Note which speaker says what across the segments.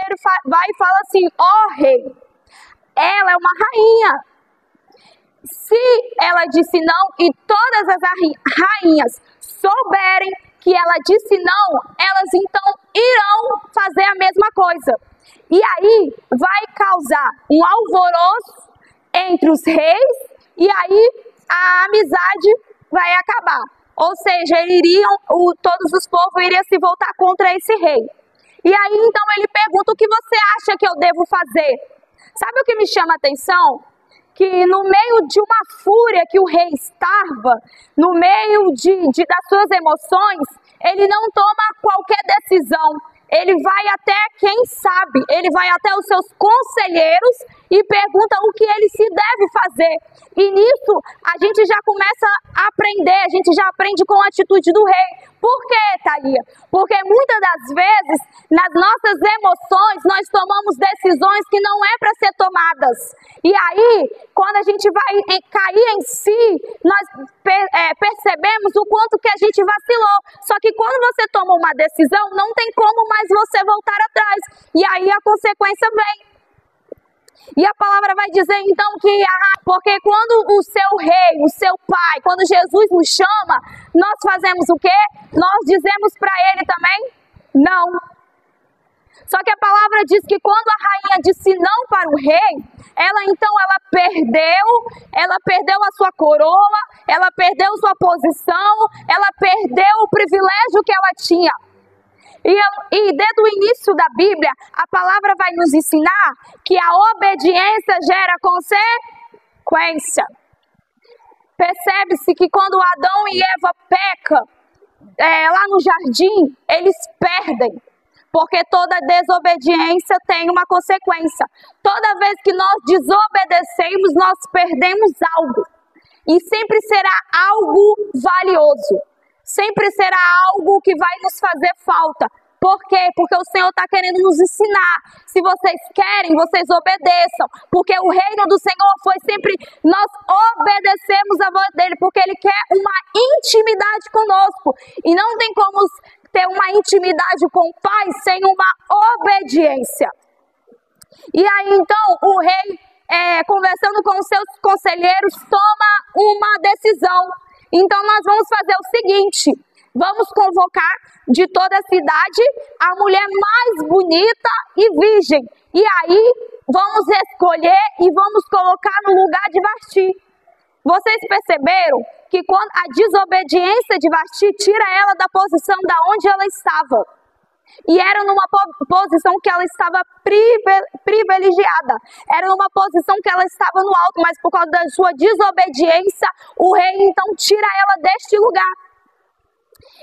Speaker 1: conselheiro vai e fala assim: ó rei, ela é uma rainha. Se ela disse não e todas as rainhas souberem que ela disse não, elas então irão fazer a mesma coisa. E aí vai causar um alvoroço entre os reis e aí a amizade vai acabar. Ou seja, todos os povos iriam se voltar contra esse rei. E aí então ele pergunta: o que você acha que eu devo fazer? Sabe o que me chama a atenção? Que no meio de uma fúria que o rei estava, no meio das suas emoções, ele não toma qualquer decisão. Ele vai até quem sabe, ele vai até os seus conselheiros e pergunta o que ele se deve fazer. E nisso a gente já começa a aprender, a gente já aprende com a atitude do rei. Por quê, Thalia? Porque muitas das vezes, nas nossas emoções, nós tomamos decisões que não é para ser tomadas. E aí, quando a gente vai cair em si, nós percebemos o quanto que a gente vacilou. Só que quando você toma uma decisão, não tem como mais você voltar atrás. E aí a consequência vem. E a palavra vai dizer então que, porque quando o seu rei, o seu pai, quando Jesus nos chama, nós fazemos o quê? Nós dizemos para ele também não. Só que a palavra diz que quando a rainha disse não para o rei, ela perdeu a sua coroa, ela perdeu sua posição, ela perdeu o privilégio que ela tinha. E desde o início da Bíblia, a palavra vai nos ensinar que a obediência gera consequência. Percebe-se que quando Adão e Eva pecam lá no jardim, eles perdem. Porque toda desobediência tem uma consequência. Toda vez que nós desobedecemos, nós perdemos algo. E sempre será algo valioso. Sempre será algo que vai nos fazer falta. Por quê? Porque o Senhor está querendo nos ensinar. Se vocês querem, vocês obedeçam. Porque o reino do Senhor foi sempre... Nós obedecemos a voz dele, porque ele quer uma intimidade conosco. E não tem como ter uma intimidade com o Pai sem uma obediência. E aí, então, o rei, conversando com os seus conselheiros, toma uma decisão. Então nós vamos fazer o seguinte: vamos convocar de toda a cidade a mulher mais bonita e virgem. E aí vamos escolher e vamos colocar no lugar de Vasti. Vocês perceberam que quando a desobediência de Vasti tira ela da posição da onde ela estava. E era numa posição que ela estava privilegiada. Era numa posição que ela estava no alto, mas por causa da sua desobediência, o rei então tira ela deste lugar.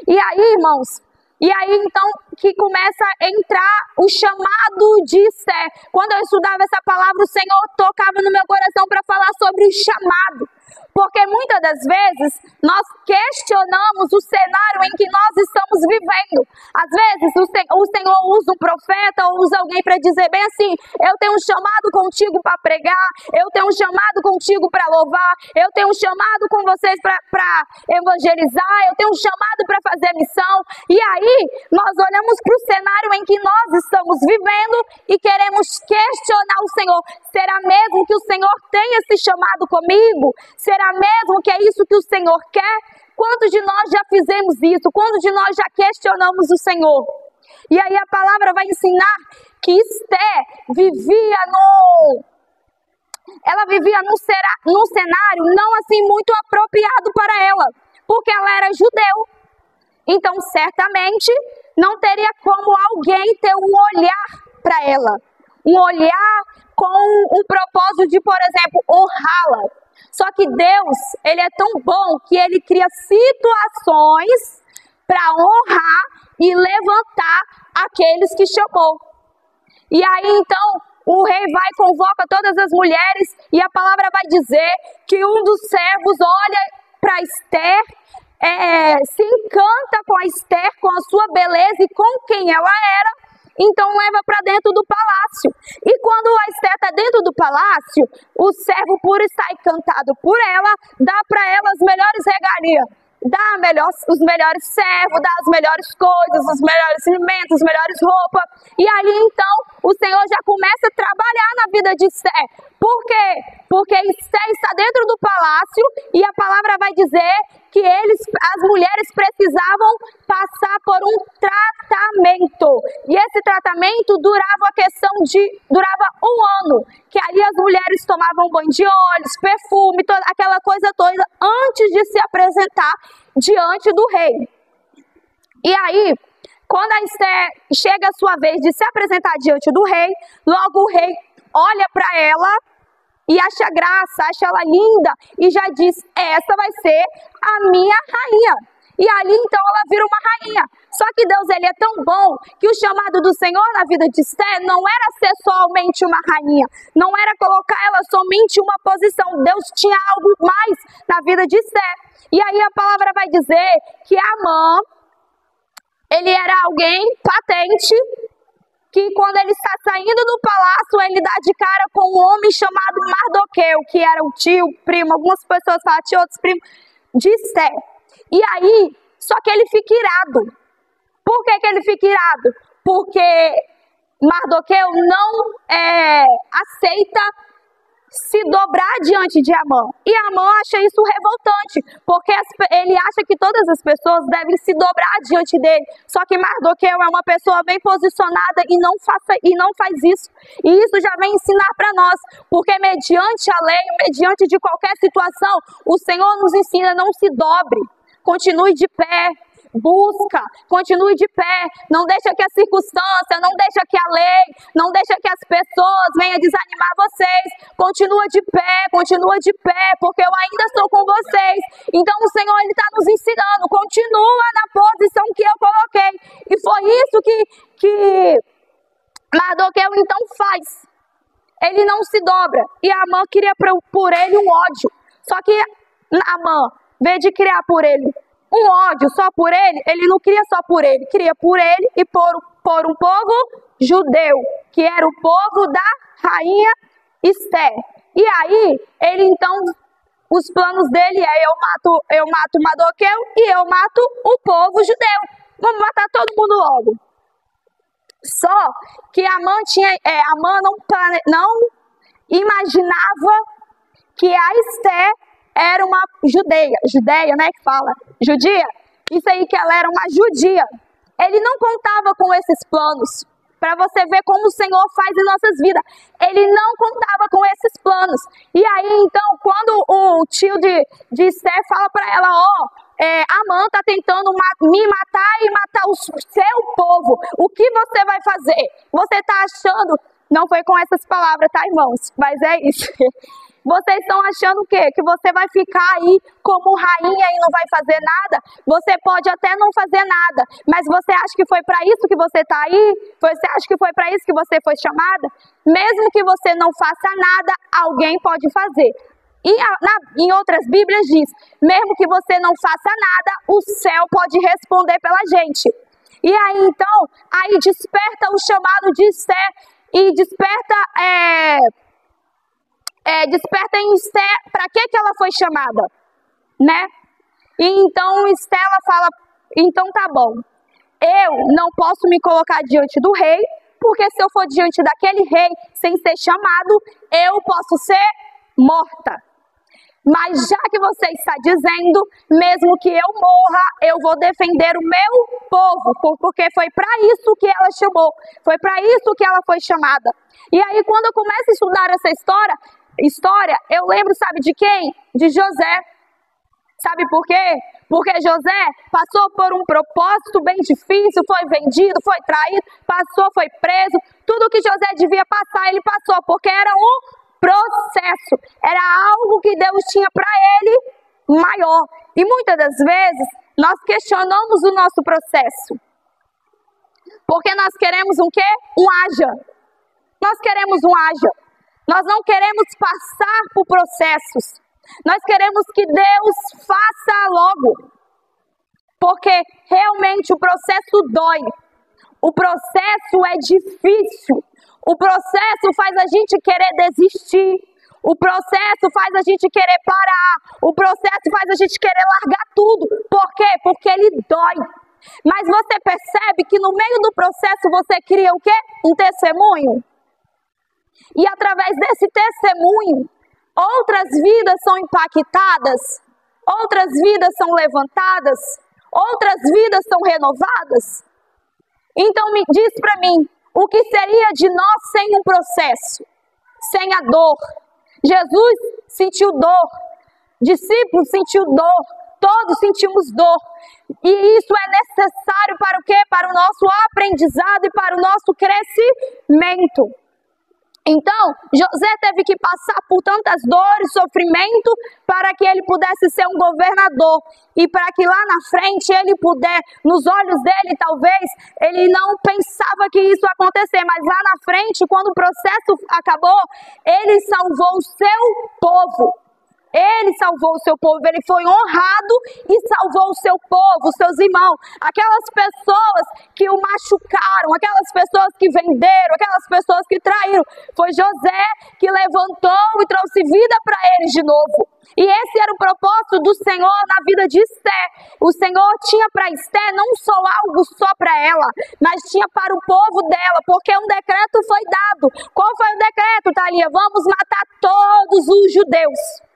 Speaker 1: E aí, irmãos, então que começa a entrar o chamado de Esther. Quando eu estudava essa palavra, o Senhor tocava no meu coração para falar sobre o chamado. Porque muitas das vezes nós questionamos o cenário em que nós estamos vivendo. Às vezes o Senhor usa um profeta ou usa alguém para dizer bem assim: eu tenho um chamado contigo para pregar, eu tenho um chamado contigo para louvar, eu tenho um chamado com vocês para evangelizar, eu tenho um chamado para fazer missão. E aí nós olhamos para o cenário em que nós estamos vivendo e queremos questionar o Senhor. Será mesmo que o Senhor tem esse chamado comigo? Será mesmo que é isso que o Senhor quer? Quantos de nós já fizemos isso? Quantos de nós já questionamos o Senhor? E aí a palavra vai ensinar que Esther vivia num cenário não assim muito apropriado para ela, porque ela era judeu. Então certamente não teria como alguém ter um olhar para ela, um olhar com o propósito de, por exemplo, honrá-la. Só que Deus, ele é tão bom que ele cria situações para honrar e levantar aqueles que chamou. E aí então o rei vai e convoca todas as mulheres e a palavra vai dizer que um dos servos olha para Esther, se encanta com a Esther, com a sua beleza e com quem ela era. Então leva para dentro do palácio. E quando a Esther está dentro do palácio, o servo, por estar encantado por ela, dá para ela as melhores regalias. os melhores servos, dá as melhores coisas, os melhores alimentos, as melhores roupas. E ali então o Senhor já começa a trabalhar na vida de Esther. Por quê? Porque Esther está dentro do palácio e a palavra vai dizer que as mulheres precisavam passar por um tratamento. E esse tratamento durava durava 1 ano. Que ali as mulheres tomavam banho de óleos, perfume, toda aquela coisa toda antes de se apresentar diante do rei. E aí, quando a Esther chega a sua vez de se apresentar diante do rei, logo o rei olha para ela e acha graça, acha ela linda e já diz, essa vai ser a minha rainha. E ali então ela vira uma rainha. Só que Deus, ele é tão bom que o chamado do Senhor na vida de Esther não era ser somente uma rainha, não era colocar ela somente em uma posição. Deus tinha algo mais na vida de Esther. E aí a palavra vai dizer que Amã, ele era alguém patente, que quando ele está saindo do palácio, ele dá de cara com um homem chamado Mardoqueu, que era o tio, primo, algumas pessoas falam tio, outros primos, de Esther. E aí, só que ele fica irado. Por que ele fica irado? Porque Mardoqueu não aceita se dobrar diante de Amã. E Amã acha isso revoltante, porque ele acha que todas as pessoas devem se dobrar diante dele. Só que Mardoqueu é uma pessoa bem posicionada e não faz isso. E isso já vem ensinar para nós, porque mediante a lei, mediante de qualquer situação, o Senhor nos ensina, não se dobre, continue de pé. Busca, continue de pé, não deixa que a circunstância, não deixa que a lei, não deixa que as pessoas venham desanimar vocês. Continua de pé, porque eu ainda estou com vocês. Então o Senhor, ele está nos ensinando, continua na posição que eu coloquei. E foi isso que Mardoqueu então faz. Ele não se dobra. E Amã queria por ele um ódio. Só que Amã, em vez de criar por ele um ódio só por ele não queria só por ele, queria por ele e por um povo judeu, que era o povo da rainha Esther. E aí, ele então, os planos dele eu mato Mardoqueu e eu mato o povo judeu. Vamos matar todo mundo logo. Só que Amã não imaginava que a Esther era uma judeia, né, que fala, judia, isso aí que ela era uma judia. Ele não contava com esses planos, para você ver como o Senhor faz em nossas vidas. Ele não contava com esses planos. E aí, então, quando o tio de Esther fala para ela, Amã está tentando me matar e matar o seu povo, o que você vai fazer? Você está achando, não foi com essas palavras, tá, irmãos? Mas é isso. Vocês estão achando o quê? Que você vai ficar aí como rainha e não vai fazer nada? Você pode até não fazer nada, mas você acha que foi para isso que você está aí? Você acha que foi para isso que você foi chamada? Mesmo que você não faça nada, alguém pode fazer. E em outras Bíblias diz, mesmo que você não faça nada, o céu pode responder pela gente. E aí então, aí desperta o chamado de Esther e desperta em Esther para que ela foi chamada, né? E então Esther ela fala, então tá bom, eu não posso me colocar diante do rei, porque se eu for diante daquele rei sem ser chamado, eu posso ser morta. Mas já que você está dizendo, mesmo que eu morra, eu vou defender o meu povo, porque foi para isso que ela chamou, foi para isso que ela foi chamada. E aí quando eu começo a estudar essa história, eu lembro, sabe de quem? De José. Sabe por quê? Porque José passou por um propósito bem difícil, foi vendido, foi traído, foi preso. Tudo que José devia passar, ele passou, porque era um processo. Era algo que Deus tinha para ele maior. E muitas das vezes, nós questionamos o nosso processo. Porque nós queremos um quê? Um haja. Nós queremos um haja. Nós não queremos passar por processos. Nós queremos que Deus faça logo. Porque realmente o processo dói. O processo é difícil. O processo faz a gente querer desistir. O processo faz a gente querer parar. O processo faz a gente querer largar tudo. Por quê? Porque ele dói. Mas você percebe que no meio do processo você cria o quê? Um testemunho. E através desse testemunho, outras vidas são impactadas, outras vidas são levantadas, outras vidas são renovadas. Então me diz para mim, o que seria de nós sem um processo? Sem a dor? Jesus sentiu dor, discípulos sentiu dor, todos sentimos dor. E isso é necessário para o quê? Para o nosso aprendizado e para o nosso crescimento. Então, José teve que passar por tantas dores, sofrimento, para que ele pudesse ser um governador. E para que lá na frente ele puder, nos olhos dele talvez, ele não pensava que isso ia acontecer. Mas lá na frente, quando o processo acabou, ele salvou o seu povo. Ele salvou o seu povo, ele foi honrado e salvou o seu povo, os seus irmãos. Aquelas pessoas que o machucaram, aquelas pessoas que venderam, aquelas pessoas que traíram. Foi José que levantou e trouxe vida para eles de novo. E esse era o propósito do Senhor na vida de Esté. O Senhor tinha para Esté não só algo só para ela, mas tinha para o povo dela, porque um decreto foi dado. Qual foi o decreto, Thalia? Vamos matar todos os judeus.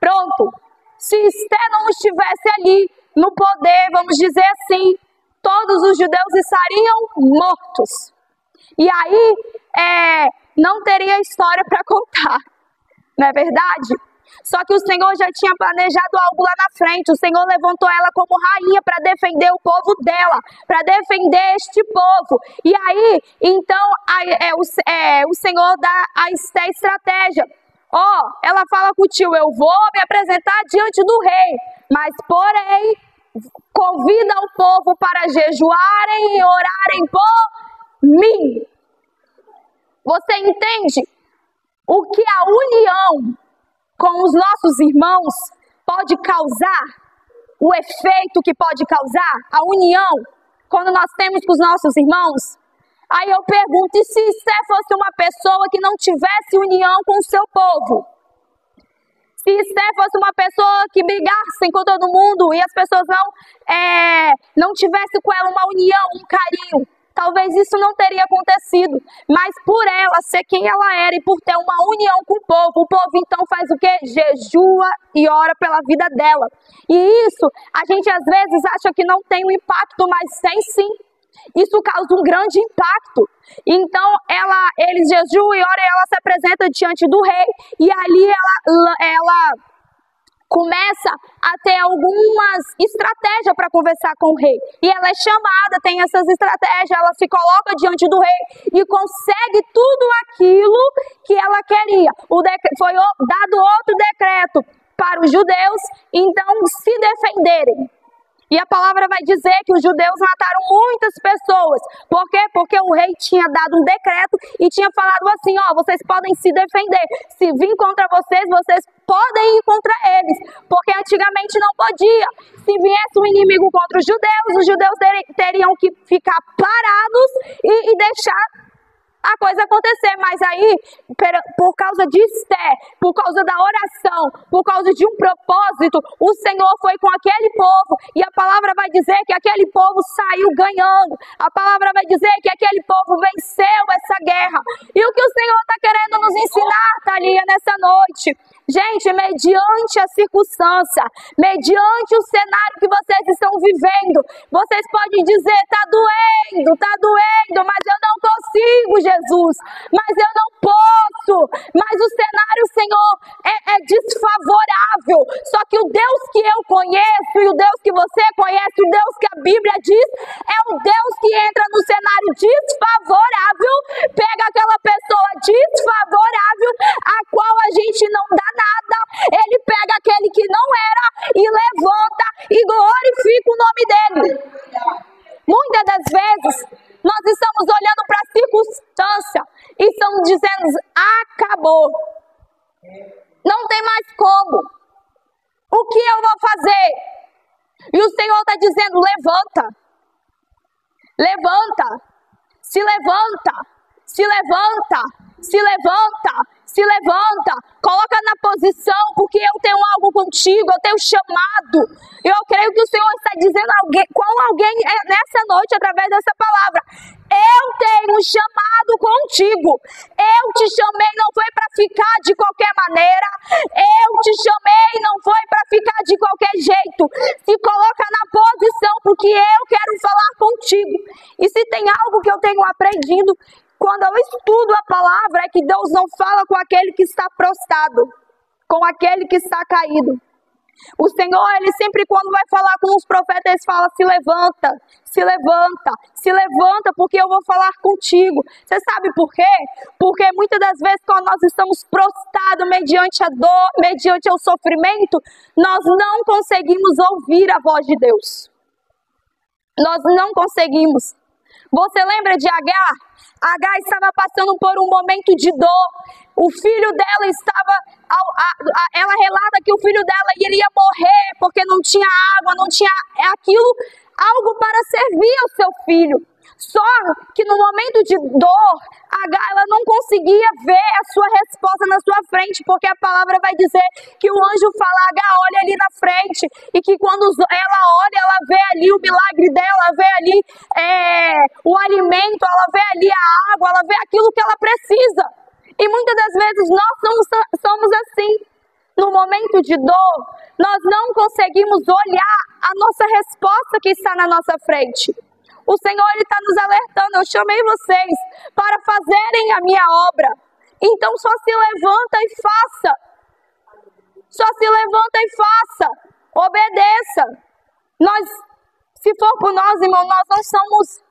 Speaker 1: Pronto. Se Esté não estivesse ali no poder, vamos dizer assim, todos os judeus estariam mortos. E aí, não teria história para contar, não é verdade? Só que o Senhor já tinha planejado algo lá na frente. O Senhor levantou ela como rainha para defender o povo dela, para defender este povo. E aí, então, o Senhor dá a Esté estratégia. Ela fala com o tio, eu vou me apresentar diante do rei, mas porém, convida o povo para jejuarem e orarem por mim. Você entende o que a união com os nossos irmãos pode causar? O efeito que pode causar a união quando nós temos com os nossos irmãos? Aí eu pergunto, e se Esté fosse uma pessoa que não tivesse união com o seu povo? Se Esté fosse uma pessoa que brigasse com todo mundo e as pessoas não tivessem com ela uma união, um carinho, talvez isso não teria acontecido. Mas por ela ser quem ela era e por ter uma união com o povo então faz o quê? Jejua e ora pela vida dela. E isso, a gente às vezes acha que não tem um impacto, mas tem sim. Isso causa um grande impacto. Então, eles jejuam e oram e ela se apresenta diante do rei. E ali ela começa a ter algumas estratégias para conversar com o rei. E ela é chamada, tem essas estratégias, ela se coloca diante do rei e consegue tudo aquilo que ela queria. Foi dado outro decreto para os judeus, então, se defenderem. E a palavra vai dizer que os judeus mataram muitas pessoas. Por quê? Porque o rei tinha dado um decreto e tinha falado assim, vocês podem se defender. Se vir contra vocês, vocês podem ir contra eles. Porque antigamente não podia. Se viesse um inimigo contra os judeus teriam que ficar parados e deixar a coisa acontecer. Mas aí, por causa de Esté, por causa da oração, por causa de um propósito, o Senhor foi com aquele povo e a palavra vai dizer que aquele povo saiu ganhando. A palavra vai dizer que aquele povo venceu essa guerra. E o que o Senhor está querendo nos ensinar, Thalia, nessa noite? Gente, mediante a circunstância, mediante o cenário que vocês estão vivendo, vocês podem dizer, tá doendo, mas eu não consigo, Jesus, mas eu não posso, mas o cenário, Senhor, é desfavorável. Só que o Deus que eu conheço e o Deus que você conhece, o Deus que a Bíblia diz, é o Deus que entra no cenário desfavorável, pega aquela pessoa desfavorável, a qual a gente não dá nada, ele pega aquele que não era e levanta e glorifica o nome dele. Muitas das vezes, nós estamos olhando para a circunstância e estamos dizendo, acabou. Não tem mais como. O que eu vou fazer? E o Senhor está dizendo, levanta. Levanta. Se levanta. Se levanta. se levanta, coloca na posição, porque eu tenho algo contigo, eu tenho chamado. Eu creio que o Senhor está dizendo com alguém nessa noite, através dessa palavra: eu tenho um chamado contigo. Eu te chamei, não foi para ficar de qualquer maneira. Eu te chamei, não foi para ficar de qualquer jeito. Se coloca na posição, porque eu quero falar contigo. E se tem algo que eu tenho aprendido quando eu estudo a palavra, é que Deus não fala com aquele que está prostrado, com aquele que está caído. O Senhor, Ele sempre, quando vai falar com os profetas, Ele fala: se levanta, se levanta, se levanta, porque eu vou falar contigo. Você sabe por quê? Porque muitas das vezes, quando nós estamos prostrados mediante a dor, mediante o sofrimento, nós não conseguimos ouvir a voz de Deus. Nós não conseguimos. Você lembra de Agar? Agar estava passando por um momento de dor. O filho dela estava... Ela relata que o filho dela iria morrer porque não tinha água, não tinha algo para servir ao seu filho. Só que no momento de dor, Agar, ela não conseguia ver a sua resposta na sua frente, porque a palavra vai dizer que o anjo fala: Agar, olha ali na frente, e que quando ela olha, ela vê ali o milagre dela, ela vê ali o alimento, ela vê ali a água, ela vê aquilo que ela precisa. E muitas das vezes nós somos assim. No momento de dor, nós não conseguimos olhar a nossa resposta que está na nossa frente. O Senhor, Ele está nos alertando: eu chamei vocês para fazerem a minha obra. Então só se levanta e faça. Só se levanta e faça. Obedeça. Se for por nós, irmão, nós não somos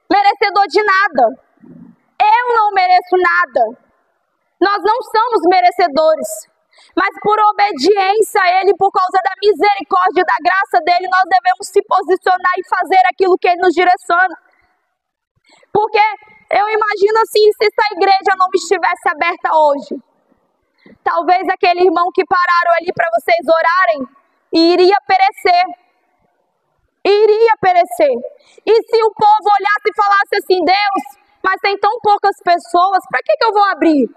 Speaker 1: merecedor de nada. Eu não mereço nada. Nós não somos merecedores. Mas por obediência a Ele, por causa da misericórdia e da graça dEle, nós devemos se posicionar e fazer aquilo que Ele nos direciona. Porque eu imagino assim, se essa igreja não estivesse aberta hoje, talvez aquele irmão que pararam ali para vocês orarem iria perecer. Iria perecer. E se o povo olhasse e falasse assim: Deus, mas tem tão poucas pessoas, para que eu vou abrir?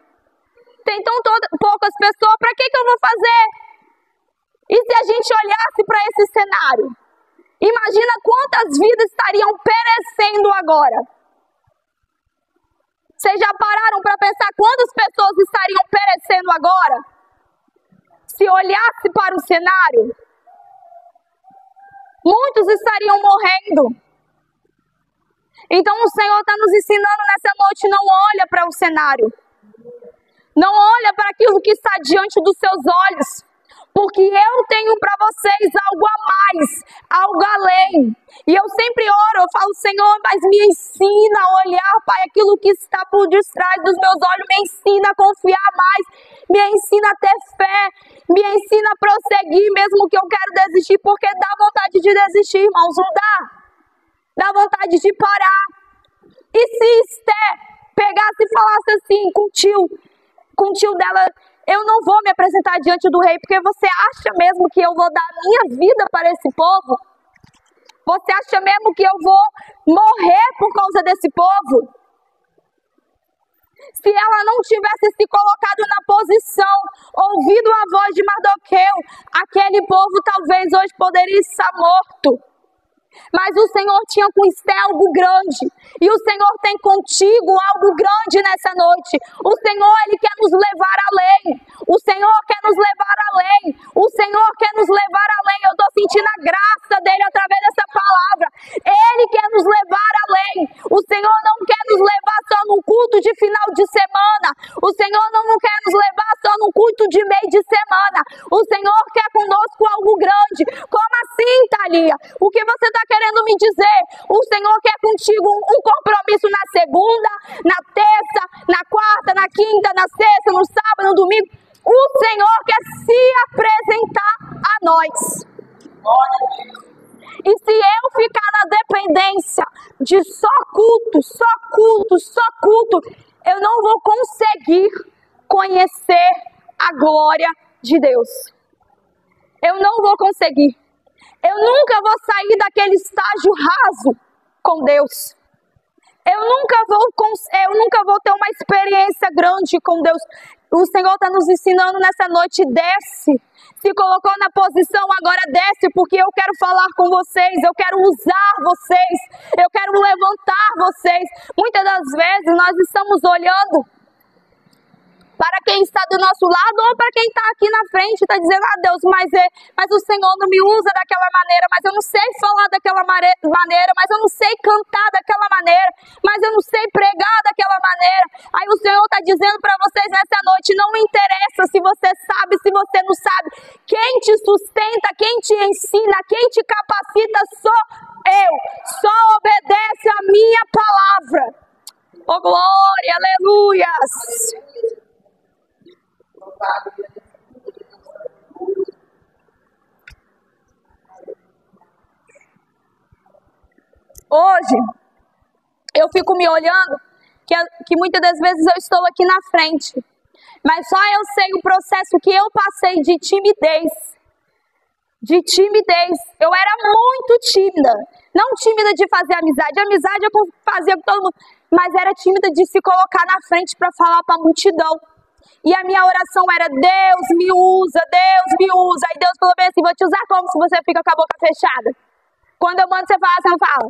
Speaker 1: Tem tão poucas pessoas, para que eu vou fazer? E se a gente olhasse para esse cenário? Imagina quantas vidas estariam perecendo agora. Vocês já pararam para pensar quantas pessoas estariam perecendo agora? Se olhasse para o cenário, muitos estariam morrendo. Então o Senhor está nos ensinando nessa noite: não olha para o cenário. Não olha para aquilo que está diante dos seus olhos, porque eu tenho para vocês algo a mais, algo além. E eu sempre oro, eu falo: Senhor, mas me ensina a olhar, Pai, aquilo que está por detrás dos meus olhos, me ensina a confiar mais, me ensina a ter fé, me ensina a prosseguir, mesmo que eu quero desistir, porque dá vontade de desistir, irmãos, não dá? Dá vontade de parar. E se Esther pegasse e falasse assim com o tio dela: eu não vou me apresentar diante do rei, porque você acha mesmo que eu vou dar a minha vida para esse povo? Você acha mesmo que eu vou morrer por causa desse povo? Se ela não tivesse se colocado na posição, ouvido a voz de Mardoqueu, aquele povo talvez hoje poderia estar morto. Mas o Senhor tinha com Esther algo grande. E o Senhor tem contigo algo grande nessa noite. O Senhor, Ele quer nos levar além. O Senhor quer nos levar além. O Senhor quer nos levar além. Eu estou sentindo a graça dEle através dessa palavra. Ele quer nos levar além. O Senhor não quer nos levar só num culto de final de semana. O Senhor não quer nos levar só num culto de meio de semana. O Senhor quer conosco algo grande. Como assim, Thalia? O que você está querendo me dizer? O Senhor quer contigo um compromisso na segunda, na terça, na quarta, na quinta, na sexta, no sábado, no domingo. O Senhor quer se apresentar a nós. E se eu ficar na dependência de só culto, eu não vou conseguir conhecer a glória de Deus. Eu não vou conseguir. Eu nunca vou sair daquele estágio raso com Deus. Eu nunca experiência grande com Deus. O Senhor está nos ensinando nessa noite, desce. Se colocou na posição, agora desce, porque eu quero falar com vocês, eu quero usar vocês, eu quero levantar vocês. Muitas das vezes nós estamos olhando para quem está do nosso lado ou para quem está aqui na frente, está dizendo, Deus, mas o Senhor não me usa daquela maneira, mas eu não sei falar daquela maneira, mas eu não sei cantar daquela maneira, mas eu não sei pregar daquela maneira. Aí o Senhor está dizendo para vocês nessa noite, não me interessa se você sabe, se você não sabe, quem te sustenta, quem te ensina, quem te capacita sou eu, só obedece a minha palavra. Oh glória, aleluias! Hoje, eu fico me olhando, que muitas das vezes eu estou aqui na frente, mas só eu sei o processo que eu passei de timidez. Eu era muito tímida, não tímida de fazer amizade eu fazia com todo mundo, mas era tímida de se colocar na frente para falar para a multidão. E a minha oração era, Deus me usa, Deus me usa. Aí Deus falou bem assim, vou te usar como se você fica com a boca fechada. Quando eu mando você falar, você não fala.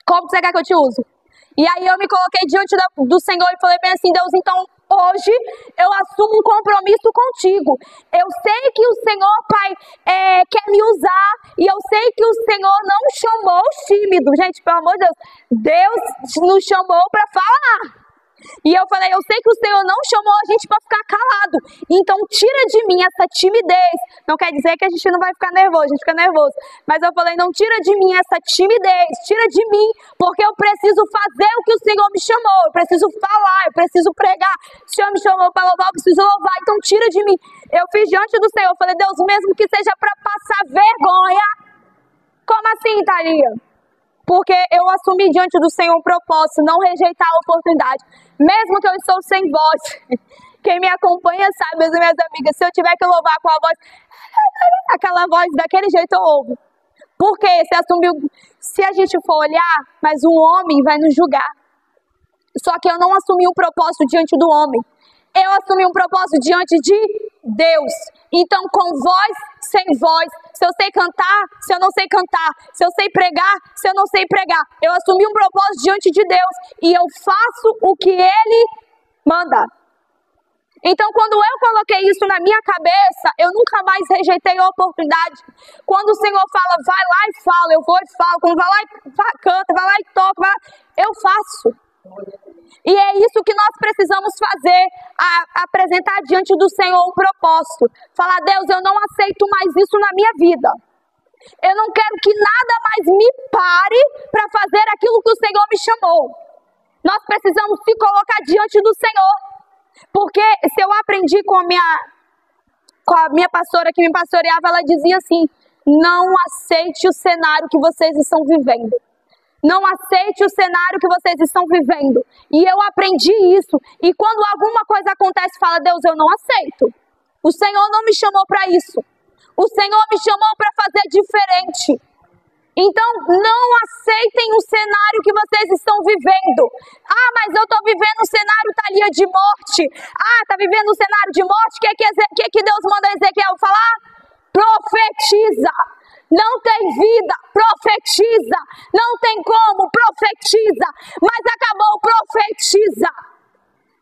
Speaker 1: Como você quer que eu te use? E aí eu me coloquei diante do Senhor e falei bem assim, Deus, então hoje eu assumo um compromisso contigo. Eu sei que o Senhor, Pai, quer me usar. E eu sei que o Senhor não chamou os tímidos. Gente, pelo amor de Deus, Deus nos chamou para falar. E eu falei, eu sei que o Senhor não chamou a gente para ficar calado. Então tira de mim essa timidez. Não quer dizer que a gente não vai ficar nervoso, a gente fica nervoso. Mas eu falei, não tira de mim essa timidez. Tira de mim, porque eu preciso fazer o que o Senhor me chamou. Eu preciso falar, eu preciso pregar. O Senhor me chamou para louvar, eu preciso louvar. Então tira de mim. Eu fiz diante do Senhor. Eu falei, Deus, mesmo que seja para passar vergonha. Como assim, Thalia? Porque eu assumi diante do Senhor um propósito, não rejeitar a oportunidade. Mesmo que eu estou sem voz. Quem me acompanha sabe, as minhas amigas, se eu tiver que louvar com a voz, aquela voz daquele jeito eu ouvo. Porque você assumiu, se a gente for olhar, mas um homem vai nos julgar. Só que eu não assumi um propósito diante do homem. Eu assumi um propósito diante de Deus. Então, com voz, sem voz, se eu sei cantar, se eu não sei cantar, se eu sei pregar, se eu não sei pregar, eu assumi um propósito diante de Deus e eu faço o que Ele manda. Então, quando eu coloquei isso na minha cabeça, eu nunca mais rejeitei a oportunidade. Quando o Senhor fala, vai lá e fala, eu vou e falo. Quando vai lá e canta, vai lá e toca, eu faço. E é isso que nós precisamos fazer, apresentar diante do Senhor um propósito. Falar, Deus, eu não aceito mais isso na minha vida. Eu não quero que nada mais me pare para fazer aquilo que o Senhor me chamou. Nós precisamos se colocar diante do Senhor. Porque se eu aprendi com a minha pastora que me pastoreava, ela dizia assim, não aceite o cenário que vocês estão vivendo. Não aceite o cenário que vocês estão vivendo. E eu aprendi isso. E quando alguma coisa acontece, fala, Deus, eu não aceito. O Senhor não me chamou para isso. O Senhor me chamou para fazer diferente. Então, não aceitem o cenário que vocês estão vivendo. Ah, mas eu estou vivendo um cenário, Thalia, de morte. Ah, está vivendo um cenário de morte. O que Deus manda Ezequiel falar? Profetiza. Não tem vida, profetiza. Não tem como, profetiza. Mas acabou, profetiza.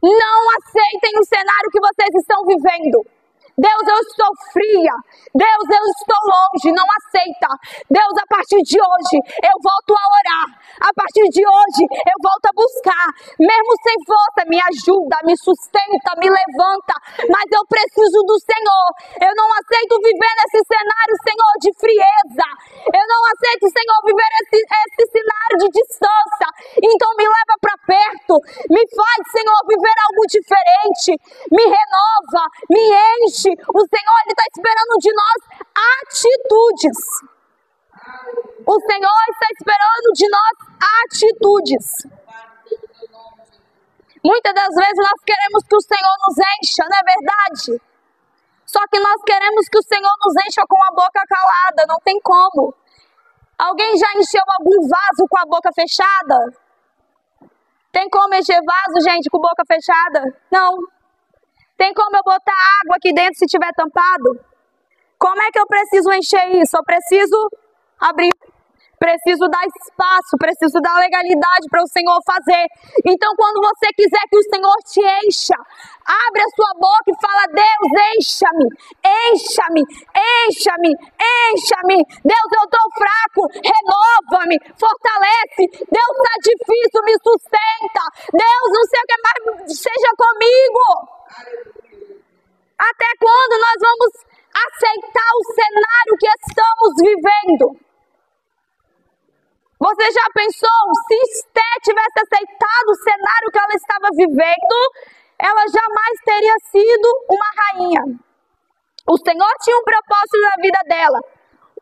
Speaker 1: Não aceitem o cenário que vocês estão vivendo. Deus, eu estou fria. Deus, eu estou longe. Não aceita. Deus, a partir de hoje, eu volto a orar. A partir de hoje, eu volto a buscar. Mesmo sem força, me ajuda, me sustenta, me levanta. Mas eu preciso do Senhor. Eu não aceito viver nesse cenário, Senhor, de frieza. Eu não aceito, Senhor, viver esse cenário de distância. Então me leva para perto. Me faz, Senhor, viver algo diferente. Me renova, me enche. O Senhor, Ele está esperando de nós atitudes. O Senhor está esperando de nós atitudes. Muitas das vezes nós queremos que o Senhor nos encha, não é verdade? Só que nós queremos que o Senhor nos encha com a boca calada, não tem como. Alguém já encheu algum vaso com a boca fechada? Tem como encher vaso, gente, com boca fechada? Não. Tem como eu botar água aqui dentro se tiver tampado? Como é que eu preciso encher isso? Eu preciso abrir. Preciso dar espaço, preciso dar legalidade para o Senhor fazer. Então, quando você quiser que o Senhor te encha, abre a sua boca e fala: Deus, encha-me, encha-me, encha-me, encha-me. Deus, eu estou fraco, renova-me, fortalece. Deus, está difícil, me sustenta. Deus, não sei o que mais, seja comigo. Até quando nós vamos aceitar o cenário que estamos vivendo? Você já pensou, se Esté tivesse aceitado o cenário que ela estava vivendo, ela jamais teria sido uma rainha. O Senhor tinha um propósito na vida dela.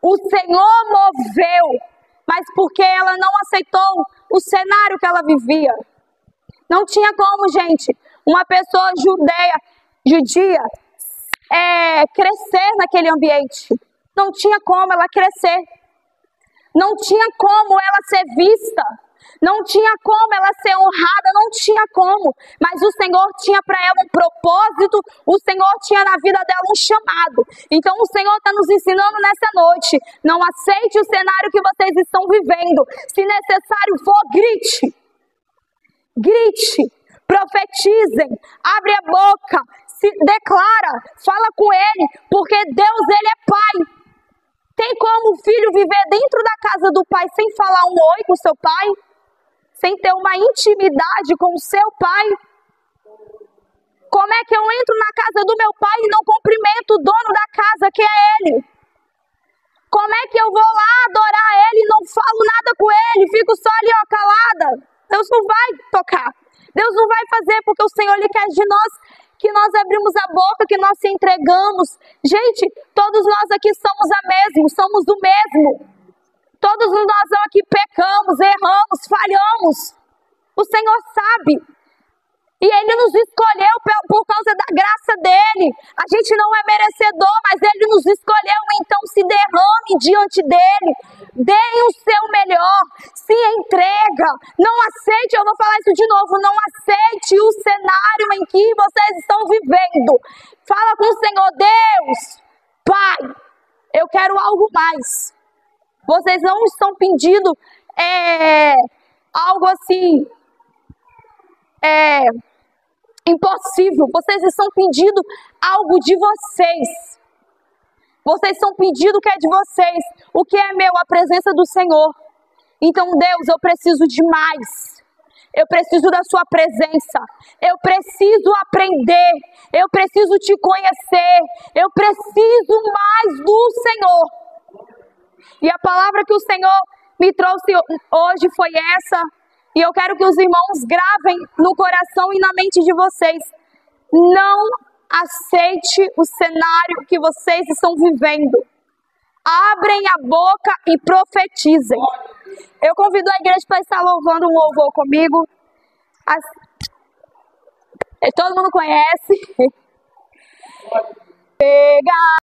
Speaker 1: O Senhor moveu, mas porque ela não aceitou o cenário que ela vivia. Não tinha como, gente, uma pessoa judia, crescer naquele ambiente. Não tinha como ela crescer. Não tinha como ela ser vista, não tinha como ela ser honrada, não tinha como. Mas o Senhor tinha para ela um propósito, o Senhor tinha na vida dela um chamado. Então o Senhor está nos ensinando nessa noite: não aceite o cenário que vocês estão vivendo. Se necessário for, grite. Grite, profetizem, abre a boca, se declara, fala com Ele, porque Deus, Ele é Pai. Tem como o filho viver dentro da casa do pai sem falar um oi com o seu pai? Sem ter uma intimidade com o seu pai? Como é que eu entro na casa do meu pai e não cumprimento o dono da casa, que é ele? Como é que eu vou lá adorar ele e não falo nada com ele? Fico só ali, ó, calada? Deus não vai tocar. Deus não vai fazer, porque o Senhor, Ele quer de nós que nós abrimos a boca, que nós se entregamos. Gente, todos nós aqui somos somos o mesmo. Todos nós aqui pecamos, erramos, falhamos. O Senhor sabe. E Ele nos escolheu por causa da graça dEle. A gente não é merecedor, mas Ele nos escolheu, então se derrame diante dEle. Deem o seu melhor, se entrega. Não aceite, eu vou falar isso de novo, não aceite o cenário em que vocês estão vivendo. Fala com o Senhor: Deus, Pai, eu quero algo mais. Vocês não estão pedindo algo assim, impossível. Vocês estão pedindo algo de vocês. Vocês estão pedindo o que é de vocês. O que é meu? A presença do Senhor. Então, Deus, eu preciso de mais. Eu preciso da sua presença. Eu preciso aprender. Eu preciso te conhecer. Eu preciso mais do Senhor. E a palavra que o Senhor me trouxe hoje foi essa. E eu quero que os irmãos gravem no coração e na mente de vocês. Não aceite o cenário que vocês estão vivendo. Abrem a boca e profetizem. Eu convido a igreja para estar louvando um louvor comigo. Todo mundo conhece. Pega